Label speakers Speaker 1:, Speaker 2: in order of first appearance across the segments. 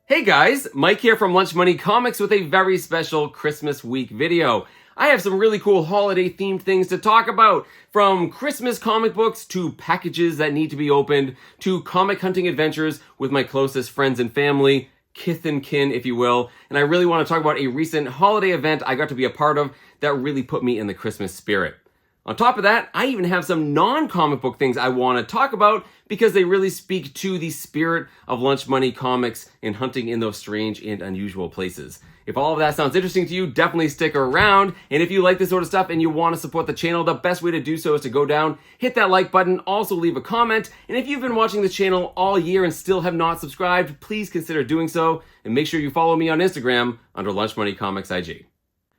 Speaker 1: Hey guys, Mike here from Lunch Money Comics with a very special Christmas week video. I have some really cool holiday themed things to talk about, from Christmas comic books to packages that need to be opened to comic hunting adventures with my closest friends and family, kith and kin if you will, and I really want to talk about a recent holiday event I got to be a part of that really put me in the Christmas spirit. On top of that, I even have some non-comic book things I want to talk about because they really speak to the spirit of Lunch Money Comics and hunting in those strange and unusual places. If all of that sounds interesting to you, definitely stick around. And if you like this sort of stuff and you want to support the channel, the best way to do so is to go down, hit that like button, also leave a comment. And if you've been watching the channel all year and still have not subscribed, please consider doing so. And make sure you follow me on Instagram under Lunch Money Comics IG.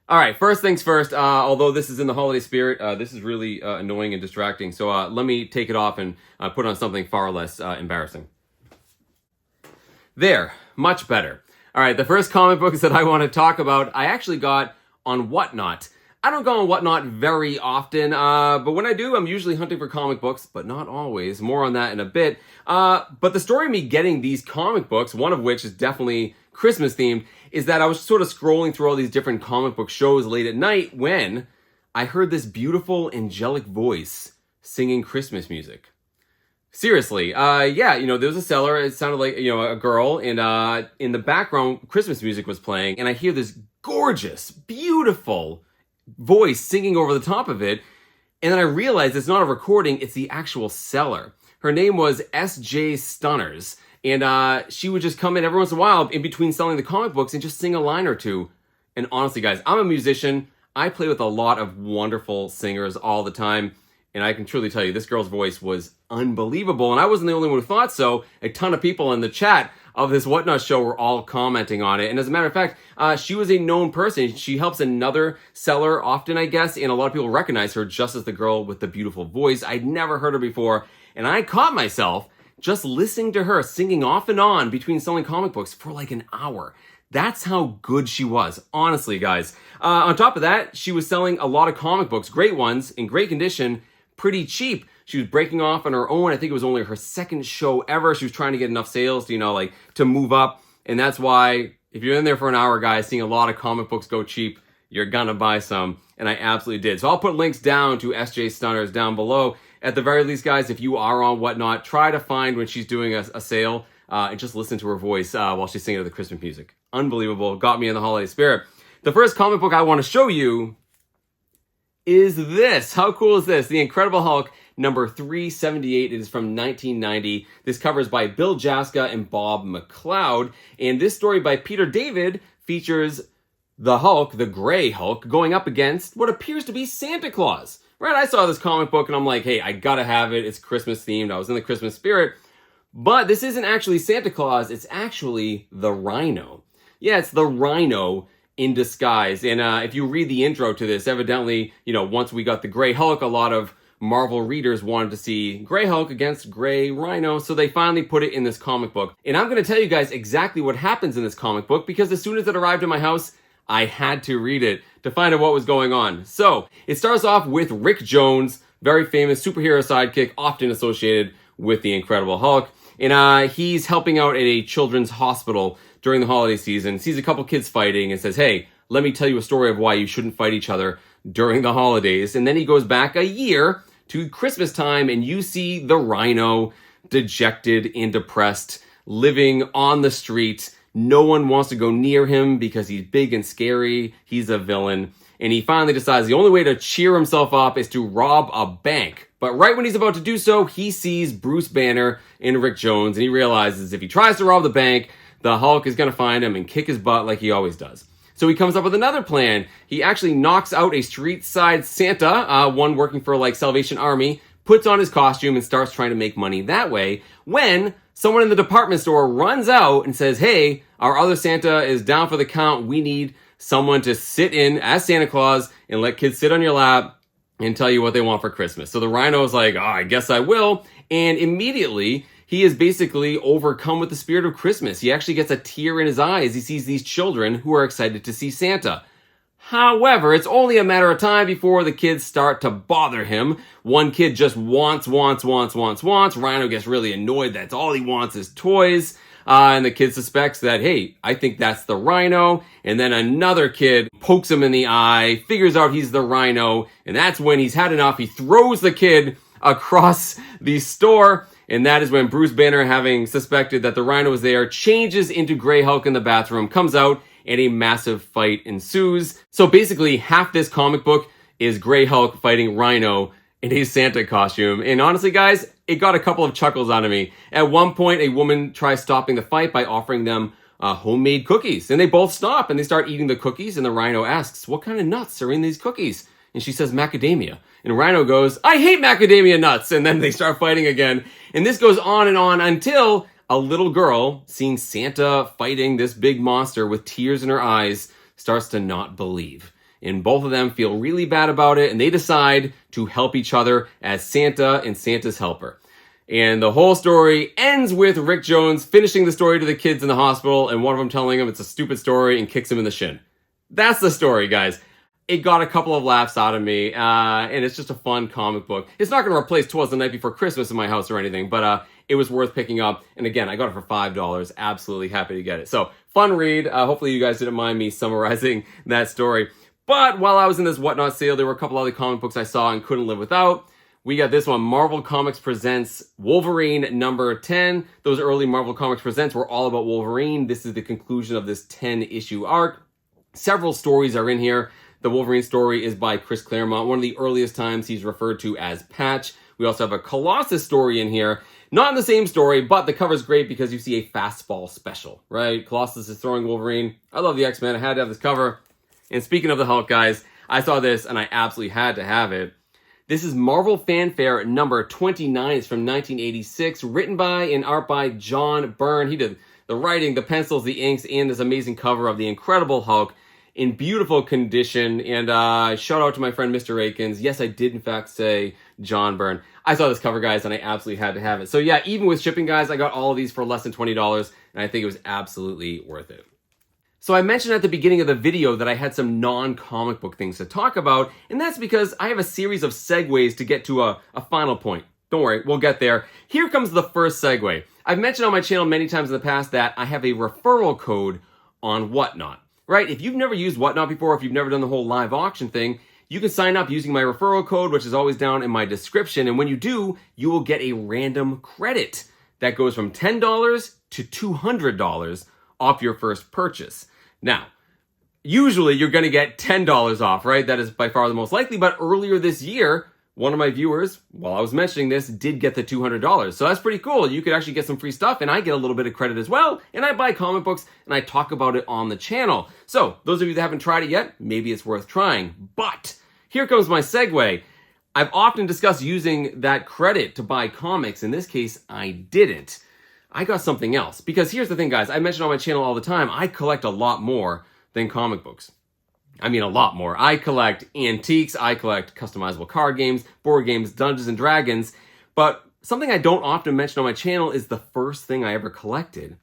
Speaker 1: All right, first things first, although this is in the holiday spirit, this is really annoying and distracting. So let me take it off and put on something far less embarrassing. There, much better. All right, the first comic books that I want to talk about, I actually got on Whatnot. I don't go on Whatnot very often, but when I do, I'm usually hunting for comic books, but not always. More on that in a bit. But the story of me getting these comic books, one of which is definitely Christmas themed, is that I was sort of scrolling through all these different comic book shows late at night when I heard this beautiful angelic voice singing Christmas music. Seriously, yeah, there was a seller, it sounded like, a girl, and in the background, Christmas music was playing, and I hear this gorgeous, beautiful voice singing over the top of it, and then I realized it's not a recording, it's the actual seller. Her name was S.J. Stunners, and she would just come in every once in a while in between selling the comic books and just sing a line or two. And honestly, guys, I'm a musician. I play with a lot of wonderful singers all the time. And I can truly tell you, this girl's voice was unbelievable. And I wasn't the only one who thought so. A ton of people in the chat of this Whatnot show were all commenting on it. And as a matter of fact, she was a known person. She helps another seller often, I guess. And a lot of people recognize her just as the girl with the beautiful voice. I'd never heard her before. And I caught myself just listening to her singing off and on between selling comic books for like an hour. That's how good she was, honestly, guys. On top of that, she was selling a lot of comic books, great ones, in great condition, pretty cheap. She was breaking off on her own. I think it was only her second show ever. She was trying to get enough sales to, to move up. And that's why, if you're in there for an hour, guys, seeing a lot of comic books go cheap, you're gonna buy some. And I absolutely did. So I'll put links down to S.J. Stunners down below. At the very least, guys, if you are on Whatnot, try to find when she's doing a sale and just listen to her voice while she's singing the Christmas music. Unbelievable. Got me in the holiday spirit. The first comic book I want to show you is this. How cool is this? The Incredible Hulk, number 378. It is from 1990. This cover is by Bill Jaska and Bob McLeod. And this story by Peter David features the Hulk, the Gray Hulk, going up against what appears to be Santa Claus. Right, I saw this comic book and I'm like, hey, I gotta have it. It's Christmas themed. I was in the Christmas spirit. But this isn't actually Santa Claus. It's actually the Rhino. Yeah, it's the Rhino in disguise. And if you read the intro to this, evidently, once we got the Gray Hulk, a lot of Marvel readers wanted to see Gray Hulk against Gray Rhino. So they finally put it in this comic book. And I'm going to tell you guys exactly what happens in this comic book because as soon as it arrived in my house, I had to read it to find out what was going on. So, it starts off with Rick Jones, very famous superhero sidekick, often associated with the Incredible Hulk. And he's helping out at a children's hospital during the holiday season, sees a couple kids fighting and says, hey, let me tell you a story of why you shouldn't fight each other during the holidays. And then he goes back a year to Christmas time and you see the Rhino, dejected and depressed, living on the street. No one wants to go near him because he's big and scary. He's a villain. And he finally decides the only way to cheer himself up is to rob a bank. But right when he's about to do so, he sees Bruce Banner and Rick Jones, and he realizes if he tries to rob the bank, the Hulk is going to find him and kick his butt like he always does. So he comes up with another plan. He actually knocks out a street side Santa, one working for Salvation Army, puts on his costume and starts trying to make money that way, when someone in the department store runs out and says, hey, our other Santa is down for the count. We need someone to sit in as Santa Claus and let kids sit on your lap and tell you what they want for Christmas. So the Rhino is like, I guess I will. And immediately, he is basically overcome with the spirit of Christmas. He actually gets a tear in his eye as he sees these children who are excited to see Santa. However, it's only a matter of time before the kids start to bother him. One kid just wants. Rhino gets really annoyed. That's all he wants is toys. And the kid suspects that, hey, I think that's the Rhino. And then another kid pokes him in the eye, figures out he's the Rhino. And that's when he's had enough. He throws the kid across the store. And that is when Bruce Banner, having suspected that the Rhino was there, changes into Grey Hulk in the bathroom, comes out, and a massive fight ensues. So basically, half this comic book is Grey Hulk fighting Rhino in his Santa costume. And honestly, guys, it got a couple of chuckles out of me. At one point, a woman tries stopping the fight by offering them homemade cookies. And they both stop and they start eating the cookies. And the Rhino asks, what kind of nuts are in these cookies? And she says, macadamia. And Rhino goes, I hate macadamia nuts. And then they start fighting again. And this goes on and on until a little girl, seeing Santa fighting this big monster with tears in her eyes, starts to not believe. And both of them feel really bad about it, and they decide to help each other as Santa and Santa's helper. And the whole story ends with Rick Jones finishing the story to the kids in the hospital, and one of them telling him it's a stupid story and kicks him in the shin. That's the story, guys. It got a couple of laughs out of me, and it's just a fun comic book. It's not going to replace 'Twas the Night Before Christmas in my house or anything, but it was worth picking up. And again, I got it for $5. Absolutely happy to get it. So, fun read. Hopefully you guys didn't mind me summarizing that story. But while I was in this Whatnot sale, there were a couple other comic books I saw and couldn't live without. We got this one, Marvel Comics Presents Wolverine number 10. Those early Marvel Comics Presents were all about Wolverine. This is the conclusion of this 10-issue arc. Several stories are in here. The Wolverine story is by Chris Claremont, one of the earliest times he's referred to as Patch. We also have a Colossus story in here. Not in the same story, but the cover's great because you see a fastball special, right? Colossus is throwing Wolverine. I love the X-Men. I had to have this cover. And speaking of the Hulk, guys, I saw this and I absolutely had to have it. This is Marvel Fanfare number 29. It's from 1986, written by and art by John Byrne. He did the writing, the pencils, the inks, and this amazing cover of the Incredible Hulk in beautiful condition. And shout out to my friend Mr. Akins. Yes, I did in fact say John Byrne. I saw this cover, guys, and I absolutely had to have it. So yeah, even with shipping, guys, I got all of these for less than $20, and I think it was absolutely worth it. So I mentioned at the beginning of the video that I had some non-comic book things to talk about, and that's because I have a series of segues to get to a final point. Don't worry, we'll get there. Here comes the first segue. I've mentioned on my channel many times in the past that I have a referral code on Whatnot, right? If you've never used Whatnot before, if you've never done the whole live auction thing, you can sign up using my referral code, which is always down in my description, and when you do, you will get a random credit that goes from $10 to $200 off your first purchase. Now, usually you're going to get $10 off, right? That is by far the most likely. But earlier this year, one of my viewers, while I was mentioning this, did get the $200. So that's pretty cool. You could actually get some free stuff, and I get a little bit of credit as well. And I buy comic books, and I talk about it on the channel. So those of you that haven't tried it yet, maybe it's worth trying. But here comes my segue. I've often discussed using that credit to buy comics. In this case, I didn't. I got something else. Because here's the thing, guys. I mention on my channel all the time, I collect a lot more than comic books. I mean, a lot more. I collect antiques. I collect customizable card games, board games, Dungeons and Dragons. But something I don't often mention on my channel is the first thing I ever collected,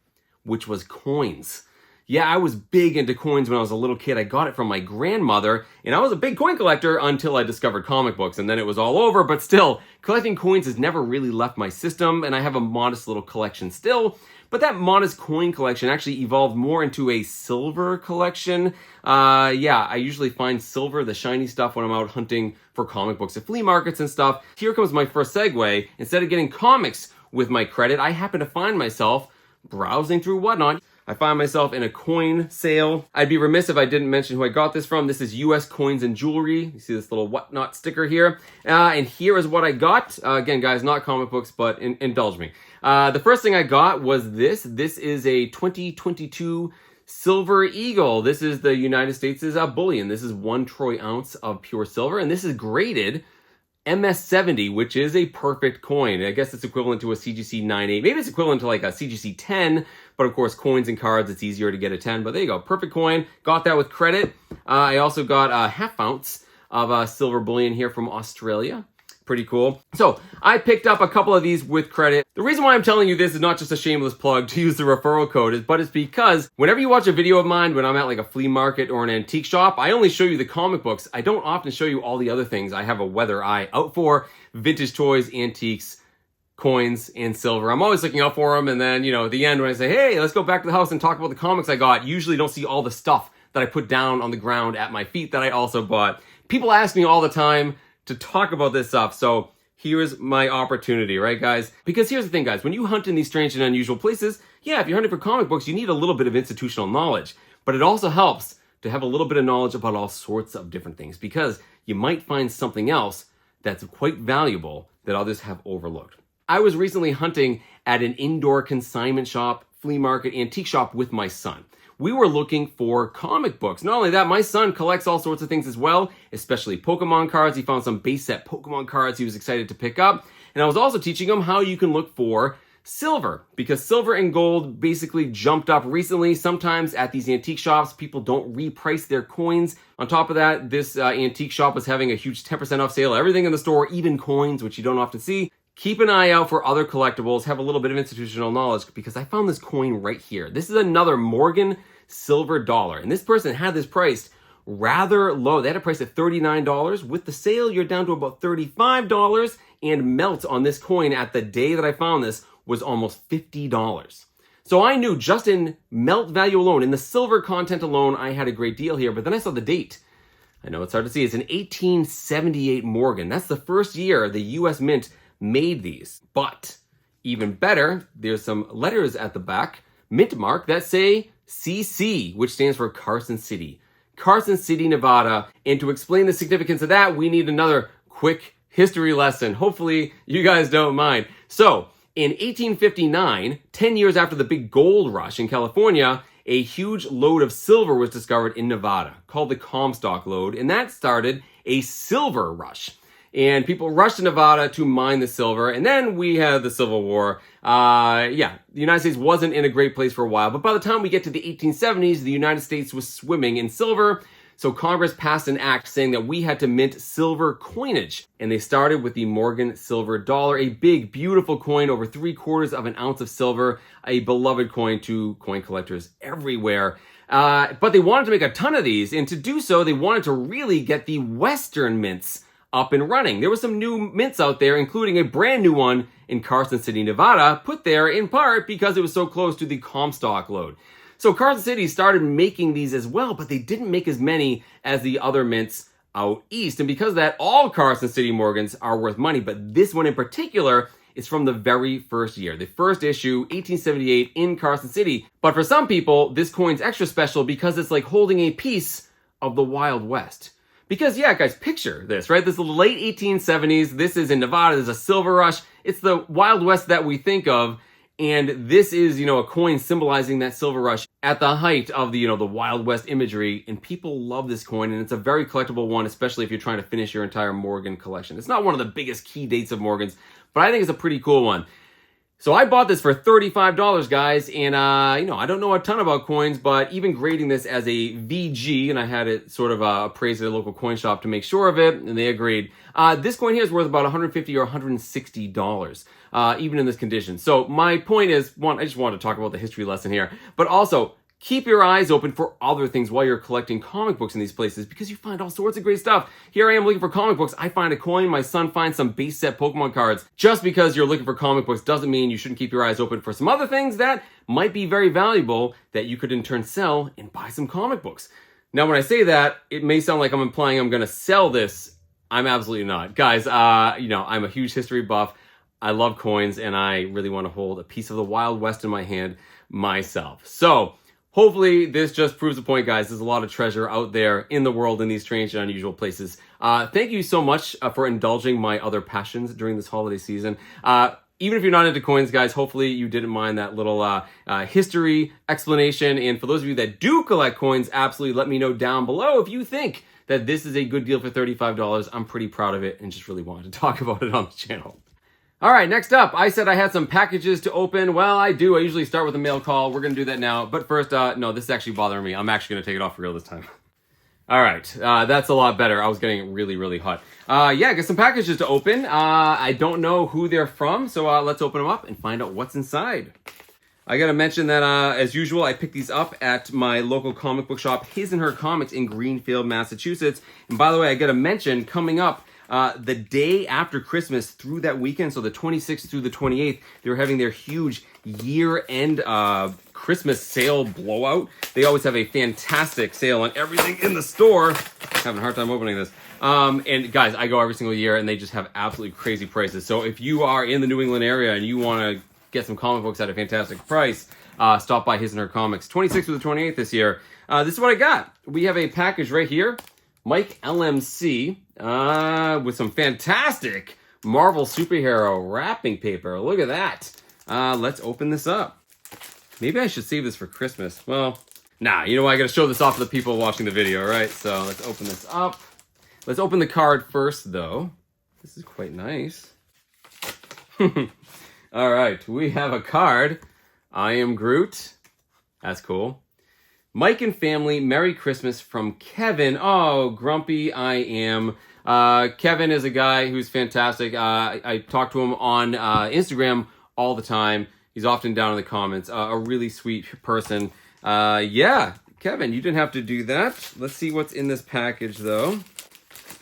Speaker 1: which was coins. Yeah, I was big into coins when I was a little kid. I got it from my grandmother, and I was a big coin collector until I discovered comic books, and then it was all over. But still, collecting coins has never really left my system, and I have a modest little collection still. But that modest coin collection actually evolved more into a silver collection. Yeah, I usually find silver, the shiny stuff, when I'm out hunting for comic books at flea markets and stuff. Here comes my first segue. Instead of getting comics with my credit, I happen to find myself browsing through Whatnot. I find myself in a coin sale. I'd be remiss if I didn't mention who I got this from. This is US Coins and Jewelry. You see this little Whatnot sticker here. And here is what I got. Again, guys, not comic books, but indulge me. The first thing I got was this. This is a 2022 Silver Eagle. This is the United States' bullion. This is 1 troy ounce of pure silver, and this is graded MS70, which is a perfect coin. I guess it's equivalent to a CGC 9.8. Maybe it's equivalent to like a CGC 10, but of course, coins and cards, it's easier to get a 10. But there you go, perfect coin. Got that with credit. I also got a half ounce of silver bullion here from Australia. Pretty cool. So I picked up a couple of these with credit. The reason why I'm telling you this is not just a shameless plug to use the referral code, but it's because whenever you watch a video of mine, when I'm at like a flea market or an antique shop, I only show you the comic books. I don't often show you all the other things I have a weather eye out for: vintage toys, antiques, coins and silver. I'm always looking out for them. And then, at the end when I say, hey, let's go back to the house and talk about the comics I got, usually don't see all the stuff that I put down on the ground at my feet that I also bought. People ask me all the time to talk about this stuff. So here's my opportunity, right, guys? Because here's the thing, guys. When you hunt in these strange and unusual places, yeah, if you're hunting for comic books, you need a little bit of institutional knowledge. But it also helps to have a little bit of knowledge about all sorts of different things, because you might find something else that's quite valuable that others have overlooked. I was recently hunting at an indoor consignment shop, flea market, antique shop with my son. We were looking for comic books. Not only that, my son collects all sorts of things as well, especially Pokemon cards. He found some base set Pokemon cards he was excited to pick up. And I was also teaching him how you can look for silver, because silver and gold basically jumped up recently. Sometimes at these antique shops, people don't reprice their coins. On top of that, this antique shop was having a huge 10% off sale. Everything in the store, even coins, which you don't often see. Keep an eye out for other collectibles. Have a little bit of institutional knowledge, because I found this coin right here. This is another Morgan silver dollar. And this person had this priced rather low. They had it priced at $39. With the sale, you're down to about $35. And melt on this coin at the day that I found this was almost $50. So I knew just in melt value alone, in the silver content alone, I had a great deal here. But then I saw the date. I know it's hard to see. It's an 1878 Morgan. That's the first year the U.S. Mint made these. But even better, there's some letters at the back, mint mark, that say CC, which stands for Carson City. Carson City, Nevada. And to explain the significance of that, we need another quick history lesson. Hopefully you guys don't mind. So in 1859, 10 years after the big gold rush in California, a huge load of silver was discovered in Nevada called the Comstock lode, and that started a silver rush. And people rushed to Nevada to mine the silver, and then we had the Civil War. The United States wasn't in a great place for a while, but by the time we get to the 1870s, the United States was swimming in silver. So Congress passed an act saying that we had to mint silver coinage. And they started with the Morgan silver dollar, a big, beautiful coin, over 3/4 of an ounce of silver, a beloved coin to coin collectors everywhere. But they wanted to make a ton of these, and to do so, they wanted to really get the Western mints up and running. There were some new mints out there, including a brand new one in Carson City, Nevada, put there in part because it was so close to the Comstock lode. So Carson City started making these as well, but they didn't make as many as the other mints out east. And because of that, all Carson City Morgans are worth money, but this one in particular is from the very first year. The first issue, 1878, in Carson City. But for some people, this coin's extra special because it's like holding a piece of the Wild West. Because, yeah, guys, picture this, right? This is the late 1870s. This is in Nevada. There's a silver rush. It's the Wild West that we think of. And this is, a coin symbolizing that silver rush at the height of the Wild West imagery. And people love this coin. And it's a very collectible one, especially if you're trying to finish your entire Morgan collection. It's not one of the biggest key dates of Morgans, but I think it's a pretty cool one. So I bought this for $35, guys, and I don't know a ton about coins, but even grading this as a VG, and I had it sort of appraised at a local coin shop to make sure of it, and they agreed. This coin here is worth about $150 or $160, even in this condition. So my point is, one, I just wanted to talk about the history lesson here, but also keep your eyes open for other things while you're collecting comic books in these places, because you find all sorts of great stuff. Here I am looking for comic books. I find a coin. My son finds some base set Pokemon cards. Just because you're looking for comic books doesn't mean you shouldn't keep your eyes open for some other things that might be very valuable that you could in turn sell and buy some comic books. Now, when I say that, it may sound like I'm implying I'm going to sell this. I'm absolutely not. Guys, I'm a huge history buff. I love coins, and I really want to hold a piece of the Wild West in my hand myself. So hopefully this just proves the point, guys. There's a lot of treasure out there in the world in these strange and unusual places. Thank you so much for indulging my other passions during this holiday season. Even if you're not into coins, guys, hopefully you didn't mind that little history explanation. And for those of you that do collect coins, absolutely let me know down below if you think that this is a good deal for $35. I'm pretty proud of it and just really wanted to talk about it on the channel. All right, next up, I said I had some packages to open. Well, I do. I usually start with a mail call. We're going to do that now. But first, no, this is actually bothering me. I'm actually going to take it off for real this time. All right, that's a lot better. I was getting really, really hot. I got some packages to open. I don't know who they're from, so let's open them up and find out what's inside. I got to mention that, as usual, I picked these up at my local comic book shop, His and Her Comics in Greenfield, Massachusetts. And by the way, I got to mention, coming up, The day after Christmas through that weekend, so the 26th through the 28th, they were having their huge year-end Christmas sale blowout. They always have a fantastic sale on everything in the store. Having a hard time opening this. And guys, I go every single year and they just have absolutely crazy prices. So if you are in the New England area and you want to get some comic books at a fantastic price, stop by His and Her Comics. 26th through the 28th this year. This is what I got. We have a package right here. Mike LMC with some fantastic Marvel superhero wrapping paper. Look at that. Let's open this up. Maybe I should save this for Christmas. Well, nah, you know what? I gotta show this off to the people watching the video, right? So let's open this up. Let's open the card first, though. This is quite nice. All right, we have a card. I am Groot. That's cool. Mike and family, Merry Christmas from Kevin. Oh, grumpy I am. Kevin is a guy who's fantastic. I talk to him on Instagram all the time. He's often down in the comments. A really sweet person. Yeah, Kevin, you didn't have to do that. Let's see what's in this package, though.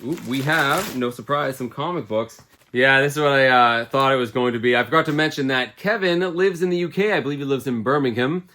Speaker 1: Ooh, we have, no surprise, some comic books. Yeah, this is what I thought it was going to be. I forgot to mention that Kevin lives in the UK. I believe he lives in Birmingham.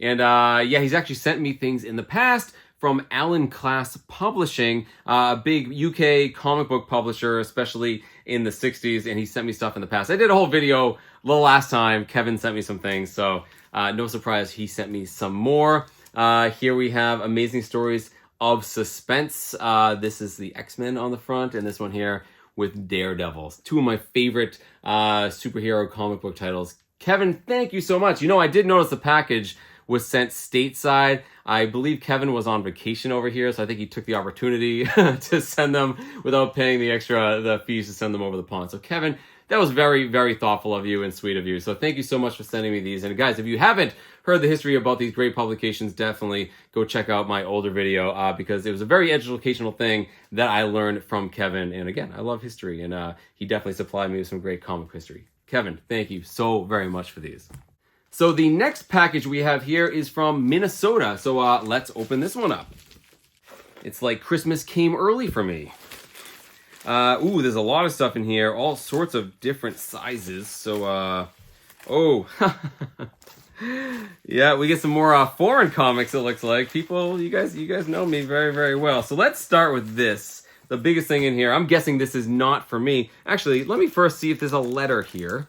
Speaker 1: And yeah, he's actually sent me things in the past from Alan Class Publishing, a big UK comic book publisher, especially in the 60s, and he sent me stuff in the past. I did a whole video the last time. Kevin sent me some things, so no surprise, he sent me some more. Here we have Amazing Stories of Suspense. This is the X-Men on the front, and this one here with Daredevils. Two of my favorite superhero comic book titles. Kevin, thank you so much. You know, I did notice the package was sent stateside. I believe Kevin was on vacation over here, so I think he took the opportunity to send them without paying the fees to send them over the pond. So Kevin, that was very, very thoughtful of you and sweet of you. So thank you so much for sending me these. And guys, if you haven't heard the history about these great publications, definitely go check out my older video because it was a very educational thing that I learned from Kevin. And again, I love history, and he definitely supplied me with some great comic history. Kevin, thank you so very much for these. So the next package we have here is from Minnesota. So let's open this one up. It's like Christmas came early for me. Ooh, there's a lot of stuff in here, all sorts of different sizes. So, oh, yeah, we get some more foreign comics. It looks like people, you guys know me very, very well. So let's start with this. The biggest thing in here. I'm guessing this is not for me. Actually, let me first see if there's a letter here.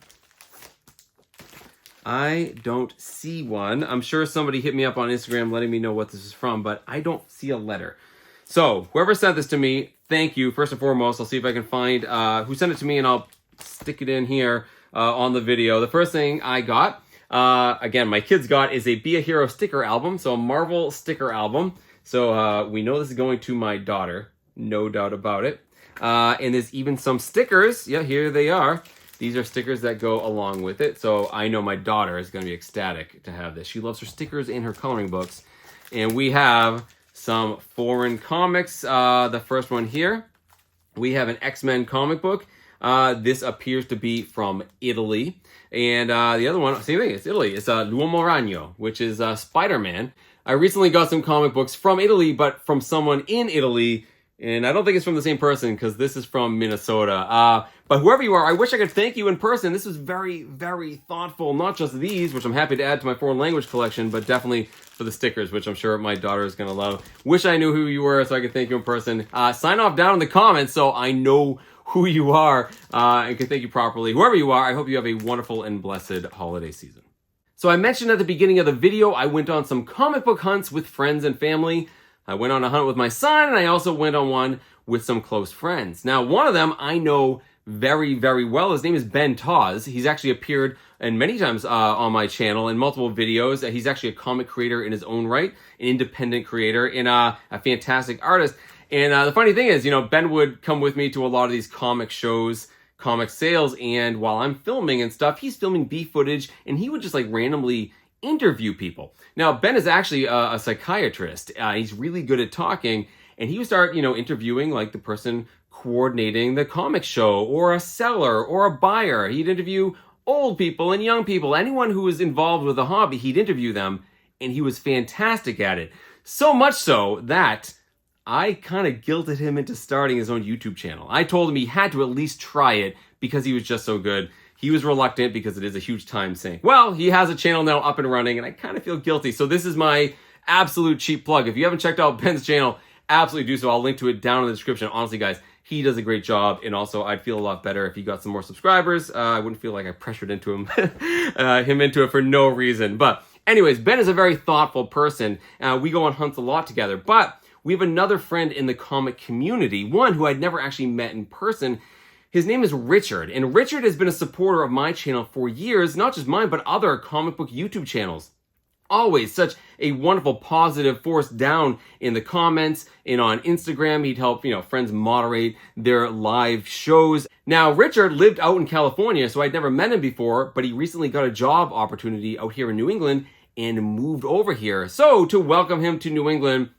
Speaker 1: I don't see one. I'm sure somebody hit me up on Instagram letting me know what this is from, but I don't see a letter. So whoever sent this to me, thank you. First and foremost, I'll see if I can find who sent it to me, and I'll stick it in here on the video. The first thing I got, again, my kids got, is a Be a Hero sticker album. So a Marvel sticker album. So we know this is going to my daughter. No doubt about it. And there's even some stickers. Yeah, here they are. These are stickers that go along with it. So I know my daughter is going to be ecstatic to have this. She loves her stickers in her coloring books. And we have some foreign comics. The first one here, we have an X-Men comic book. This appears to be from Italy. And the other one, same thing, it's Italy. It's L'Uomo Ragno, which is Spider-Man. I recently got some comic books from Italy, but from someone in Italy. And I don't think it's from the same person because this is from Minnesota. But whoever you are, I wish I could thank you in person. This was very, very thoughtful. Not just these, which I'm happy to add to my foreign language collection, but definitely for the stickers, which I'm sure my daughter is going to love. Wish I knew who you were so I could thank you in person. Sign off down in the comments so I know who you are and can thank you properly. Whoever you are, I hope you have a wonderful and blessed holiday season. So I mentioned at the beginning of the video, I went on some comic book hunts with friends and family. I went on a hunt with my son, and I also went on one with some close friends. Now, one of them I know very, very well. His name is Ben Toz. He's actually appeared and many times on my channel in multiple videos. He's actually a comic creator in his own right, an independent creator, and a fantastic artist. And the funny thing is, you know, Ben would come with me to a lot of these comic shows, comic sales, and while I'm filming and stuff, he's filming B footage, and he would just like randomly interview people. Now, Ben is actually a psychiatrist. He's really good at talking, and he would start, you know, interviewing like the person coordinating the comic show, or a seller, or a buyer. He'd interview old people and young people, anyone who was involved with the hobby, he'd interview them, and he was fantastic at it. So much so that I kind of guilted him into starting his own YouTube channel. I told him he had to at least try it because he was just so good. He was reluctant because it is a huge time sink. Well, he has a channel now up and running, and I kind of feel guilty. So this is my absolute cheap plug. If you haven't checked out Ben's channel, absolutely do so. I'll link to it down in the description. Honestly, guys, he does a great job, and also I'd feel a lot better if he got some more subscribers. I wouldn't feel like I pressured into him into it for no reason. But anyways, Ben is a very thoughtful person. We go on hunts a lot together, but we have another friend in the comic community, one who I'd never actually met in person. His name is Richard, and Richard has been a supporter of my channel for years, not just mine, but other comic book YouTube channels. Always such a wonderful positive force down in the comments and on Instagram. He'd help, friends moderate their live shows. Now, Richard lived out in California, so I'd never met him before, but he recently got a job opportunity out here in New England and moved over here. So to welcome him to New England,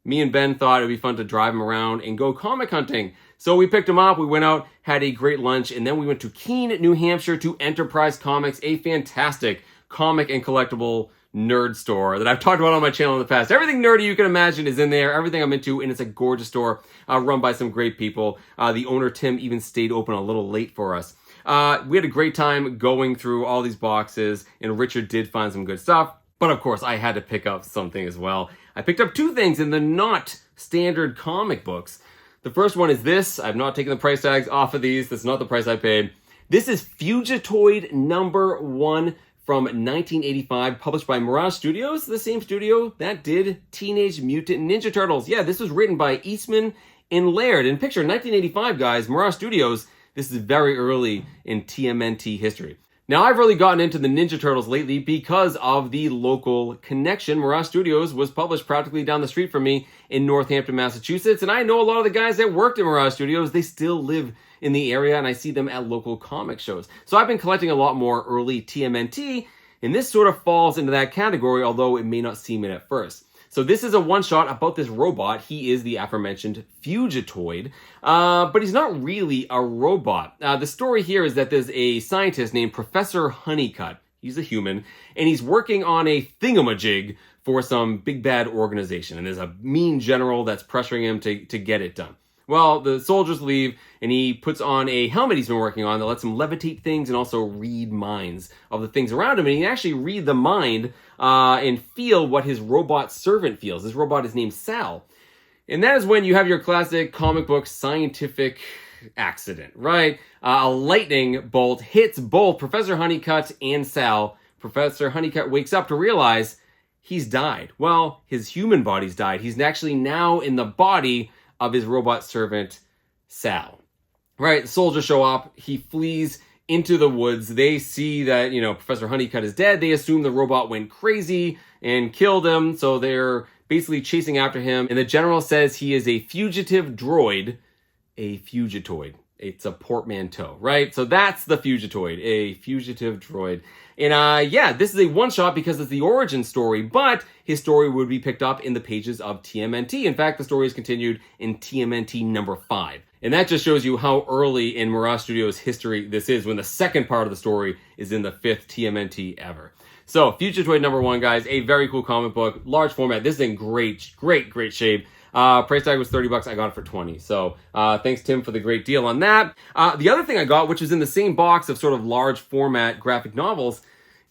Speaker 1: me and Ben thought it'd be fun to drive him around and go comic hunting. So we picked him up, we went out, had a great lunch, and then we went to Keene, New Hampshire to Enterprise Comics, a fantastic comic and collectible nerd store that I've talked about on my channel in the past. Everything nerdy you can imagine is in there, everything I'm into, and it's a gorgeous store run by some great people. The owner, Tim, even stayed open a little late for us. We had a great time going through all these boxes, and Richard did find some good stuff. But of course, I had to pick up something as well. I picked up two things in the not standard comic books. The first one is this. I've not taken the price tags off of these. That's not the price I paid. This is Fugitoid #1 from 1985, published by Mirage Studios, the same studio that did Teenage Mutant Ninja Turtles. Yeah, this was written by Eastman and Laird. And picture 1985, guys, Mirage Studios. This is very early in TMNT history. Now, I've really gotten into the Ninja Turtles lately because of the local connection. Mirage Studios was published practically down the street from me in Northampton, Massachusetts, and I know a lot of the guys that worked at Mirage Studios. They still live in the area, and I see them at local comic shows. So I've been collecting a lot more early TMNT, and this sort of falls into that category, although it may not seem it at first. So this is a one-shot about this robot. He is the aforementioned Fugitoid, but he's not really a robot. The story here is that there's a scientist named Professor Honeycutt. He's a human, and he's working on a thingamajig for some big bad organization. And there's a mean general that's pressuring him to get it done. Well, the soldiers leave, and he puts on a helmet he's been working on that lets him levitate things and also read minds of the things around him. And he can actually read the mind and feel what his robot servant feels. This robot is named Sal. And that is when you have your classic comic book scientific accident, right? A lightning bolt hits both Professor Honeycutt and Sal. Professor Honeycutt wakes up to realize he's died. Well, his human body's died. He's actually now in the body of his robot servant, Sal. Right, the soldiers show up, he flees into the woods, they see that, Professor Honeycutt is dead, they assume the robot went crazy and killed him, so they're basically chasing after him, and the general says he is a fugitive droid, a fugitoid. It's a portmanteau, right? So that's the Fugitoid, a fugitive droid. And this is a one-shot because it's the origin story, but his story would be picked up in the pages of TMNT. In fact, the story is continued in TMNT #5. And that just shows you how early in Mirage Studios history this is, when the second part of the story is in the 5th TMNT ever. So, Fugitoid #1, guys, a very cool comic book, large format. This is in great shape. Price tag was $30. I got it for 20. So thanks, Tim, for the great deal on that. The other thing I got, which is in the same box of sort of large format graphic novels,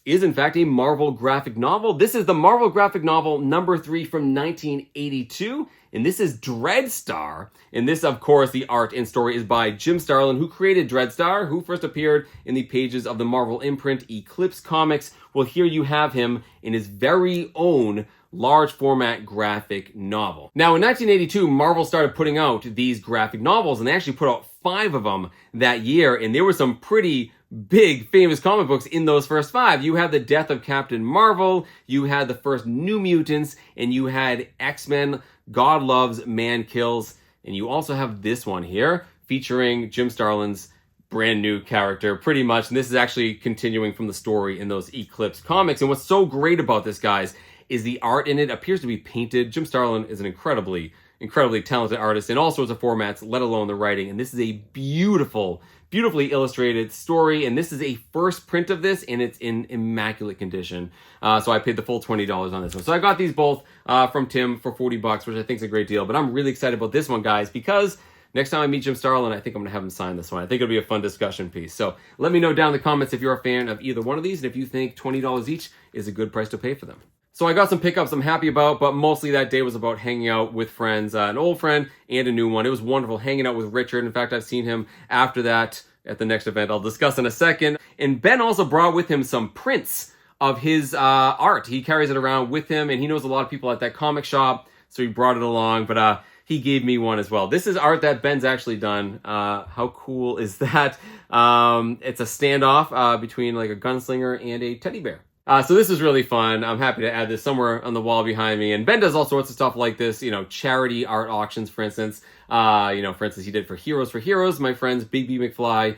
Speaker 1: is in fact a Marvel graphic novel. This is the Marvel graphic novel #3 from 1982. And this is Dreadstar. And this, of course, the art and story is by Jim Starlin, who created Dreadstar, who first appeared in the pages of the Marvel imprint Eclipse Comics. Well, here you have him in his very own large format graphic novel. Now, in 1982, Marvel started putting out these graphic novels, and they actually put out 5 of them that year, and there were some pretty big famous comic books in those first 5. You had the death of Captain Marvel, you had the first New Mutants, and you had X-Men, God Loves, Man Kills, and you also have this one here featuring Jim Starlin's brand new character, pretty much. And this is actually continuing from the story in those Eclipse comics. And what's so great about this, guys, is the art in it appears to be painted. Jim Starlin is an incredibly incredibly talented artist in all sorts of formats, let alone the writing. And this is a beautifully illustrated story. And this is a first print of this, and it's in immaculate condition. So I paid the full $20 on this one. So I got these both from Tim for $40, which I think is a great deal. But I'm really excited about this one, guys, because next time I meet Jim Starlin, I think I'm going to have him sign this one. I think it'll be a fun discussion piece. So let me know down in the comments if you're a fan of either one of these and if you think $20 each is a good price to pay for them. So I got some pickups I'm happy about, but mostly that day was about hanging out with friends, an old friend and a new one. It was wonderful hanging out with Richard. In fact, I've seen him after that at the next event I'll discuss in a second. And Ben also brought with him some prints of his art. He carries it around with him, and he knows a lot of people at that comic shop, so he brought it along, but he gave me one as well. This is art that Ben's actually done. How cool is that? It's a standoff between like a gunslinger and a teddy bear. So this is really fun. I'm happy to add this somewhere on the wall behind me. And Ben does all sorts of stuff like this, charity art auctions, for instance. For instance, he did for Heroes. My friends Big B McFly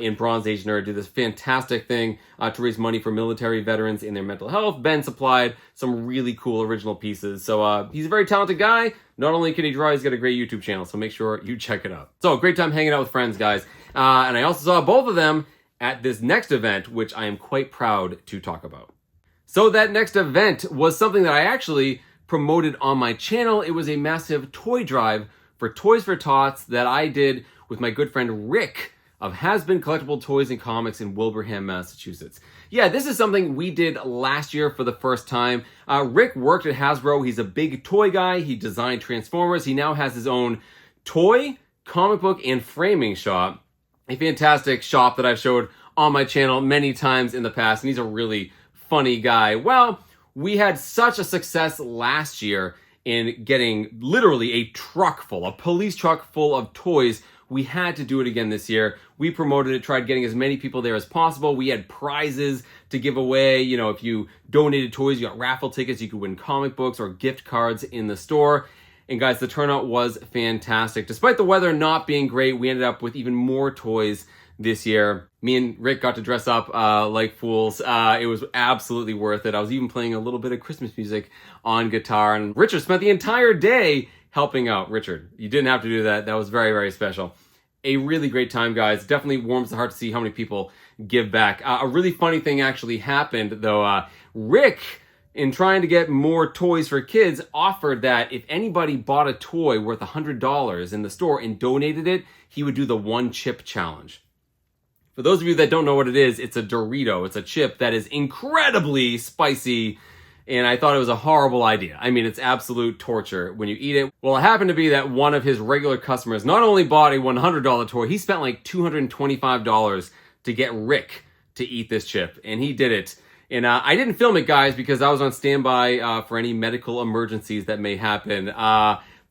Speaker 1: in Bronze Age Nerd did this fantastic thing to raise money for military veterans in their mental health. Ben supplied some really cool original pieces. So he's a very talented guy. Not only can he draw, he's got a great YouTube channel. So make sure you check it out. So great time hanging out with friends, guys. And I also saw both of them at this next event, which I am quite proud to talk about. So that next event was something that I actually promoted on my channel. It was a massive toy drive for Toys for Tots that I did with my good friend Rick of Has Been Collectible Toys and Comics in Wilbraham, Massachusetts. Yeah, this is something we did last year for the first time. Rick worked at Hasbro. He's a big toy guy. He designed Transformers. He now has his own toy, comic book, and framing shop. A fantastic shop that I've showed on my channel many times in the past, and he's a really funny guy. Well, we had such a success last year in getting literally a police truck full of toys. We had to do it again this year. We promoted it, tried getting as many people there as possible. We had prizes to give away. If you donated toys, you got raffle tickets, you could win comic books or gift cards in the store. And guys, the turnout was fantastic. Despite the weather not being great, we ended up with even more toys this year. Me and Rick got to dress up like fools. It was absolutely worth it. I was even playing a little bit of Christmas music on guitar. And Richard spent the entire day helping out. Richard, you didn't have to do that. That was very, very special. A really great time, guys. Definitely warms the heart to see how many people give back. A really funny thing actually happened, though. Rick, in trying to get more toys for kids, offered that if anybody bought a toy worth $100 in the store and donated it, he would do the one chip challenge. For those of you that don't know what it is, it's a Dorito. It's a chip that is incredibly spicy, and I thought it was a horrible idea. I mean, it's absolute torture when you eat it. Well, it happened to be that one of his regular customers not only bought a $100 toy, he spent like $225 to get Rick to eat this chip, and he did it. And I didn't film it, guys, because I was on standby for any medical emergencies that may happen.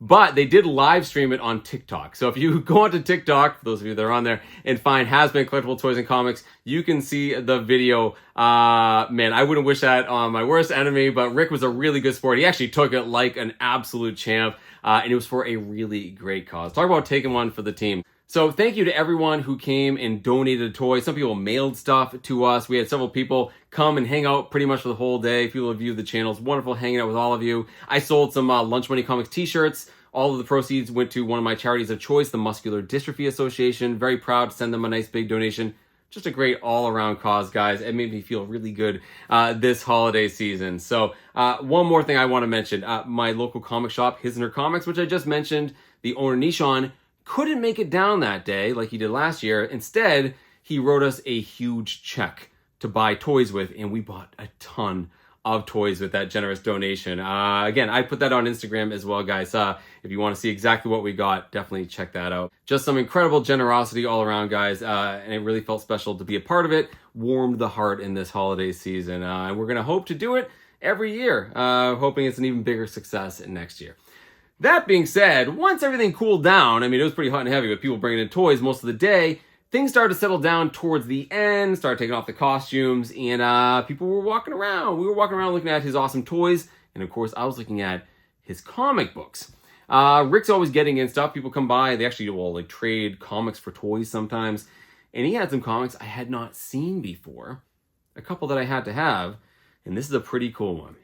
Speaker 1: But they did live stream it on TikTok. So if you go onto TikTok, for those of you that are on there, and find Has Been Collectible Toys and Comics, you can see the video. Man, I wouldn't wish that on my worst enemy, but Rick was a really good sport. He actually took it like an absolute champ, and it was for a really great cause. Talk about taking one for the team. So thank you to everyone who came and donated a toy. Some people mailed stuff to us. We had several people come and hang out pretty much for the whole day. People have viewed the channel. It's wonderful hanging out with all of you. I sold some Lunch Money Comics t-shirts. All of the proceeds went to one of my charities of choice, the Muscular Dystrophy Association. Very proud to send them a nice big donation. Just a great all-around cause, guys. It made me feel really good this holiday season. So one more thing I want to mention. My local comic shop, His and Her Comics, which I just mentioned, the owner, Nishon, couldn't make it down that day like he did last year. Instead, he wrote us a huge check to buy toys with, and we bought a ton of toys with that generous donation. Again, I put that on Instagram as well, guys. If you want to see exactly what we got, definitely check that out. Just some incredible generosity all around, guys, and it really felt special to be a part of it. Warmed the heart in this holiday season, and we're going to hope to do it every year, hoping it's an even bigger success next year. That being said, once everything cooled down, I mean, it was pretty hot and heavy with people bringing in toys most of the day, things started to settle down towards the end, started taking off the costumes, and people were walking around. We were walking around looking at his awesome toys, and of course, I was looking at his comic books. Rick's always getting in stuff. People come by, they actually will like trade comics for toys sometimes, and he had some comics I had not seen before, a couple that I had to have, and this is a pretty cool one.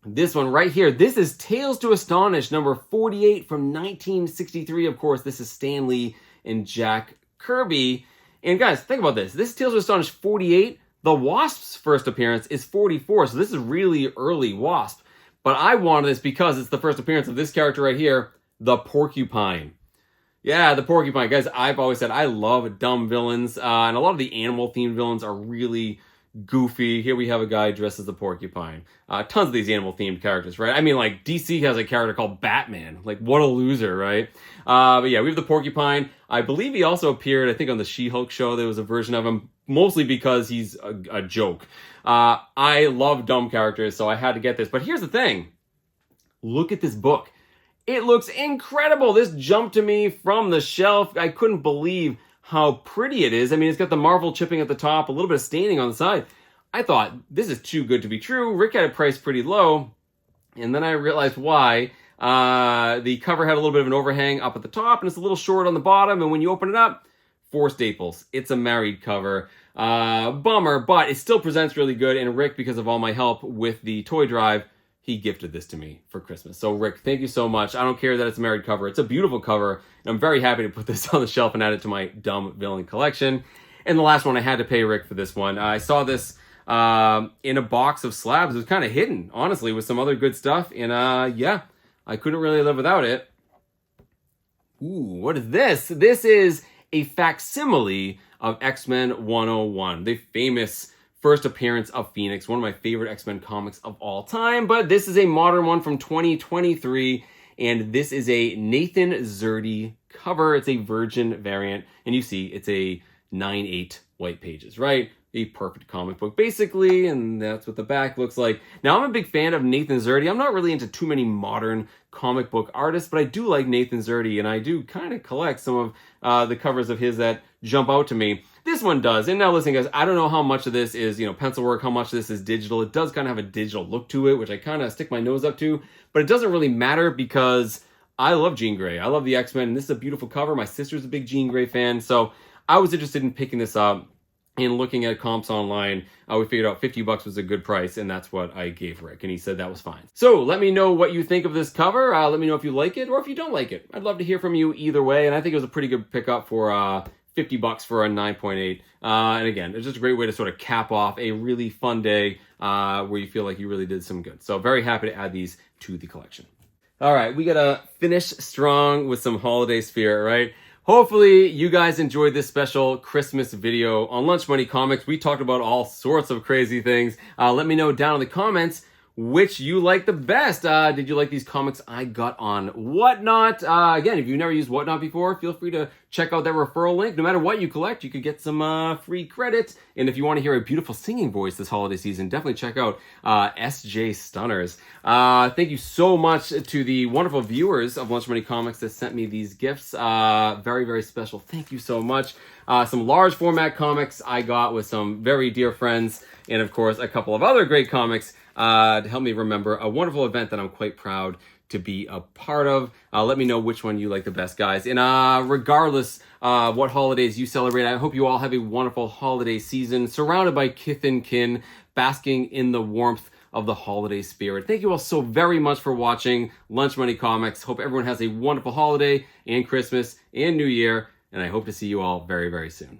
Speaker 1: This one right here, this is Tales to Astonish, number 48 from 1963. Of course, this is Stan Lee and Jack Kirby. And guys, think about this. This is Tales to Astonish 48. The Wasp's first appearance is 44, so this is really early Wasp. But I wanted this because it's the first appearance of this character right here, the Porcupine. Yeah, the Porcupine. Guys, I've always said I love dumb villains, and a lot of the animal-themed villains are really goofy. Here we have a guy dressed as the Porcupine. Tons of these animal-themed characters, right? I mean, like, DC has a character called Batman. Like, what a loser, right? But yeah, we have the Porcupine. I believe he also appeared, I think, on the She-Hulk show. There was a version of him, mostly because he's a joke. I love dumb characters, so I had to get this. But here's the thing. Look at this book. It looks incredible. This jumped to me from the shelf. I couldn't believe how pretty it is. I mean, it's got the Marvel chipping at the top, a little bit of staining on the side. I thought, this is too good to be true. Rick had it priced pretty low, and then I realized why. The cover had a little bit of an overhang up at the top, and it's a little short on the bottom, and when you open it up, 4 staples. It's a married cover. Bummer, but it still presents really good, and Rick, because of all my help with the toy drive, he gifted this to me for Christmas. So Rick, thank you so much. I don't care that it's a married cover. It's a beautiful cover. And I'm very happy to put this on the shelf and add it to my dumb villain collection. And the last one, I had to pay Rick for this one. I saw this in a box of slabs. It was kind of hidden, honestly, with some other good stuff. And yeah, I couldn't really live without it. Ooh, what is this? This is a facsimile of X-Men 101, the famous first appearance of Phoenix, one of my favorite X-Men comics of all time, but this is a modern one from 2023, and this is a Nathan Zerdy cover. It's a Virgin variant, and you see it's a 9/8 white pages, right? A perfect comic book, basically, and that's what the back looks like. Now, I'm a big fan of Nathan Zerdy. I'm not really into too many modern comic book artists, but I do like Nathan Zerdy, and I do kind of collect some of the covers of his that jump out to me. This one does. And now listen, guys, I don't know how much of this is, pencil work, how much of this is digital. It does kind of have a digital look to it, which I kind of stick my nose up to, but it doesn't really matter because I love Jean Grey. I love the X-Men, and this is a beautiful cover. My sister's a big Jean Grey fan, so I was interested in picking this up. And looking at comps online, we figured out $50 was a good price, and that's what I gave Rick, and he said that was fine. So let me know what you think of this cover. Let me know if you like it or if you don't like it. I'd love to hear from you either way, and I think it was a pretty good pickup for $50 for a 9.8. And again, it's just a great way to sort of cap off a really fun day where you feel like you really did some good. So very happy to add these to the collection. All right, we gotta finish strong with some holiday spirit, right? Hopefully you guys enjoyed this special Christmas video on Lunch Money Comics. We talked about all sorts of crazy things. Let me know down in the comments which you like the best. Did you like these comics I got on Whatnot? Again, if you've never used Whatnot before, feel free to check out that referral link. No matter what you collect, you could get some free credits. And if you want to hear a beautiful singing voice this holiday season, definitely check out SJ Stunners. Thank you so much to the wonderful viewers of Lunch Money Comics that sent me these gifts. Very, very special. Thank you so much. Some large format comics I got with some very dear friends, and of course, a couple of other great comics to help me remember a wonderful event that I'm quite proud to be a part of. Let me know which one you like the best, guys. And regardless what holidays you celebrate, I hope you all have a wonderful holiday season, surrounded by kith and kin, basking in the warmth of the holiday spirit. Thank you all so very much for watching Lunch Money Comics. Hope everyone has a wonderful holiday and Christmas and New Year, and I hope to see you all very, very soon.